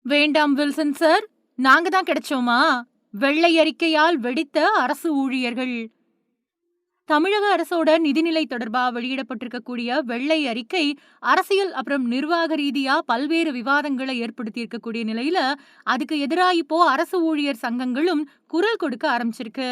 வேண்டாம் Wilson sir. நாங்க தான் கிடைச்சோமா? வெள்ளை அறிக்கையால் வெடித்த அரசு ஊழியர்கள். தமிழக அரசோட நிதிநிலை தொடர்பா வெளியிடப்பட்டிருக்கக்கூடிய வெள்ளை அறிக்கை அரசியல் அப்புறம் நிர்வாக ரீதியா பல்வேறு விவாதங்களை ஏற்படுத்தி இருக்கக்கூடிய நிலையில அதுக்கு எதிரா இப்போ அரசு ஊழியர் சங்கங்களும் குரல் கொடுக்க ஆரம்பிச்சிருக்கு.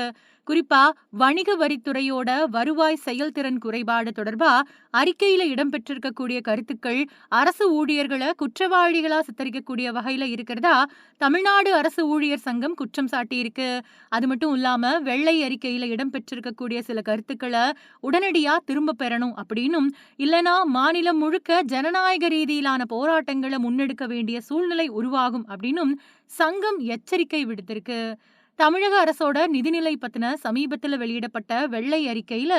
குறிப்பா வணிக வரித்துறையோட வருவாய் செயல்திறன் குறைபாடு தொடர்பா அறிக்கையில இடம்பெற்றிருக்கக்கூடிய கருத்துக்கள் அரசு ஊழியர்களை குற்றவாளிகளா சித்தரிக்கக்கூடிய வகையில இருக்கிறதா தமிழ்நாடு அரசு ஊழியர் சங்கம் குற்றம் சாட்டியிருக்கு. அது மட்டும் இல்லாம வெள்ளை அறிக்கையில இடம்பெற்றிருக்கக்கூடிய சில கருத்துக்களை உடனடியா திரும்ப பெறணும் அப்படின்னும், இல்லனா மாநிலம் முழுக்க ஜனநாயக ரீதியிலான போராட்டங்களை முன்னெடுக்க வேண்டிய சூழ்நிலை உருவாகும் அப்படின்னும் சங்கம் எச்சரிக்கை விடுத்திருக்கு. தமிழக அரசோட நிதிநிலை பத்தின சமீபத்துல வெளியிடப்பட்ட வெள்ளை அறிக்கையில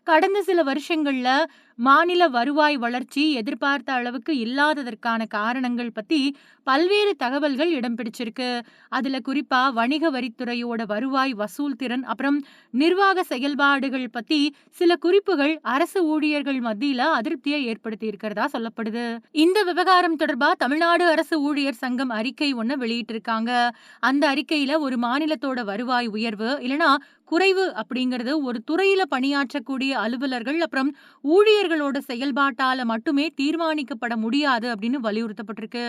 கடந்த சில வருஷங்கள்ல மாநில வருவாய் வளர்ச்சி எதிர்பார்த்த அளவுக்கு இல்லாததற்கான காரணங்கள் பத்தி பல்வேறு தகவல்கள் இடம் பிடிச்சிருக்கு. அதுல குறிப்பா வணிக வரித்துறையோட வருவாய் வசூல் திறன் அப்புறம் நிர்வாக செயல்பாடுகள் பத்தி சில குறிப்புகள் அரசு ஊழியர்கள் மத்தியில அதிருப்தியை ஏற்படுத்தி இருக்கிறதா சொல்லப்படுது. இந்த விவகாரம் தொடர்பா தமிழ்நாடு அரசு ஊழியர் சங்கம் அறிக்கை ஒண்ணு வெளியிட்டிருக்காங்க. அந்த அறிக்கையில ஒரு மாநிலத்தோட வருவாய் உயர்வு இல்லனா குறைவு அப்படிங்கிறது ஒரு துறையில பணியாற்றக்கூடிய அலுவலர்கள் அப்புறம் ஊழியர்களோட செயல்பாட்டால மட்டுமே தீர்மானிக்கப்பட முடியாது அப்படின்னு வலியுறுத்தப்பட்டிருக்கு.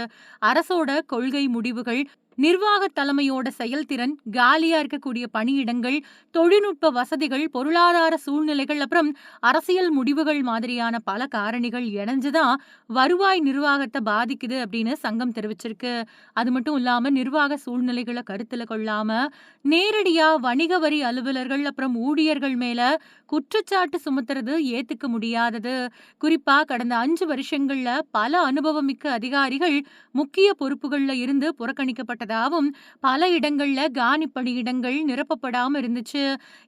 அரசோட கொள்கை முடிவுகள், நிர்வாக தலைமையோட செயல்திறன், காலியா இருக்கக்கூடிய பணியிடங்கள், தொழில்நுட்ப வசதிகள், பொருளாதார சூழ்நிலைகள் அப்புறம் அரசியல் முடிவுகள் மாதிரியான பல காரணிகள் இணைஞ்சுதான் வருவாய் நிர்வாகத்தை பாதிக்குது அப்படின்னு சங்கம் தெரிவிச்சிருக்கு. அது மட்டும் இல்லாம நிர்வாக சூழ்நிலைகளை கருத்துல கொள்ளாம நேரடியா வணிக வரி அலுவலர்கள் அப்புறம் ஊழியர்கள் மேல குற்றச்சாட்டு சுமத்துறது ஏத்துக்க முடியாதது. குறிப்பா கடந்த 5 வருஷங்கள்ல பல அனுபவமிக்க அதிகாரிகள் முக்கிய பொறுப்புகள்ல இருந்து புறக்கணிக்கப்பட்டதாகவும் பல இடங்கள்ல காலி பணியிடங்கள் நிரப்பப்படாம இருந்துச்சு.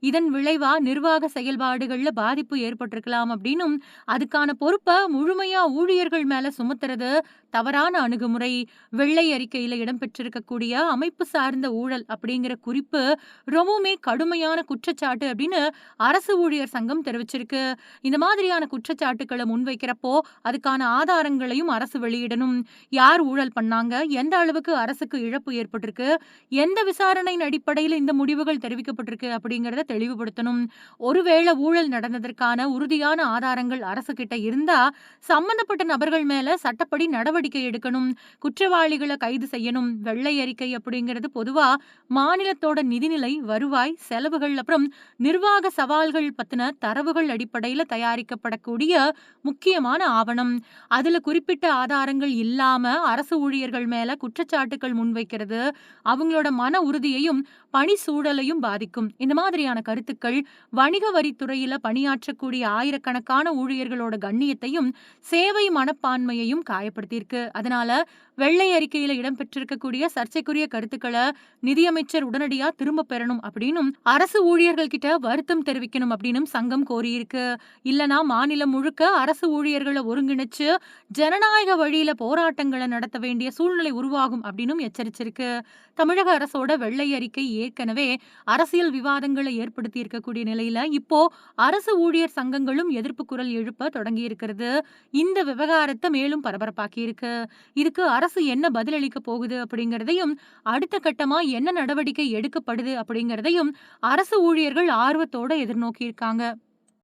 இதன் விளைவா நிர்வாக செயல்பாடுகள்ல பாதிப்பு ஏற்பட்டிருக்கலாம் அப்படின்னும், அதுக்கான பொறுப்பை முழுமையா ஊழியர்கள் மேல சுமத்துறது தவறான அணுகுமுறை. வெள்ளை அறிக்கையில இடம்பெற்றிருக்கக்கூடிய அமைப்பு சார்ந்த ஊழல் அப்படிங்கிற குறிப்பு ரொம்பவுமே கடுமையான குற்றச்சாட்டு அப்படின்னு அரசு ஊழியர் சங்கம் தெரிவிச்சிருக்கு. இந்த மாதிரியான குற்றச்சாட்டுக்களை முன்வைக்கிறப்போ அதுக்கான ஆதாரங்களையும் அரசு வெளியிடணும். யார் ஊழல் பண்ணாங்க, எந்த அளவுக்கு அரசுக்கு இழப்பு ஏற்பட்டிருக்கு, எந்த விசாரணையின் அடிப்படையில் இந்த முடிவுகள் தெரிவிக்கப்பட்டிருக்கு அப்படிங்கறத தெளிவுபடுத்தணும். ஒருவேளை ஊழல் நடந்ததற்கான உறுதியான ஆதாரங்கள் அரசு கிட்ட இருந்தா சம்பந்தப்பட்ட நபர்கள் மேல சட்டப்படி நடவடிக்கை எடுக்கணும். குற்றவாளிகளை கைது செய்யணும். வெள்ளை அறிக்கை அப்படிங்கிறது பொதுவா மாநிலத்தோட நிதிநிலை, வருவாய், செலவுகள் அப்புறம் நிர்வாக சவால்கள் பத்தின தரவுகள் அடிப்படையில தயாரிக்கப்படக்கூடிய முக்கியமான ஆவணம். அதுல குறிப்பிட்ட ஆதாரங்கள் இல்லாம அரசு ஊழியர்கள் மேல குற்றச்சாட்டுகள் முன்வைக்கிறது அவங்களோட மன உறுதியையும் பணி சூழலையும் பாதிக்கும். இந்த மாதிரியான கருத்துக்கள் வணிக வரித்துறையில பணியாற்றக்கூடிய ஆயிரக்கணக்கான ஊழியர்களோட கண்ணியத்தையும் சேவை மனப்பான்மையையும் காயப்படுத்தியிருக்கு. அதனால வெள்ளை அறிக்கையில இடம்பெற்றிருக்கக்கூடிய சர்ச்சைக்குரிய கருத்துக்களை நிதியமைச்சர் உடனடியா திரும்ப பெறணும் அப்படின்னும், அரசு ஊழியர்கள் கிட்ட வருத்தம் தெரிவிக்கணும் அப்படின்னும் சங்கம் கோரியிருக்கு. இல்லனா மாநிலம் முழுக்க அரசு ஊழியர்களை ஒருங்கிணைச்சு ஜனநாயக வழியில போராட்டங்களை நடத்த வேண்டிய சூழ்நிலை உருவாகும் அப்படின்னும் எச்சரிச்சிருக்கு. தமிழக அரசோட வெள்ளை அறிக்கை ஏற்கனவே அரசியல் விவாதங்களை ஏற்படுத்தி இருக்கக்கூடிய நிலையில இப்போ அரசு ஊழியர் சங்கங்களும் எதிர்ப்பு குரல் எழுப்ப தொடங்கி இருக்கிறது இந்த விவகாரத்தை மேலும் பரபரப்பாக்கி இருக்கு. இதுக்கு அரசு என்ன பதிலளிக்க போகுது அப்படிங்கறதையும், அடுத்த கட்டமா என்ன நடவடிக்கை எடுக்கப்படுது அப்படிங்கறதையும் அரசு ஊழியர்கள் ஆர்வத்தோட எதிர்நோக்கி இருக்காங்க.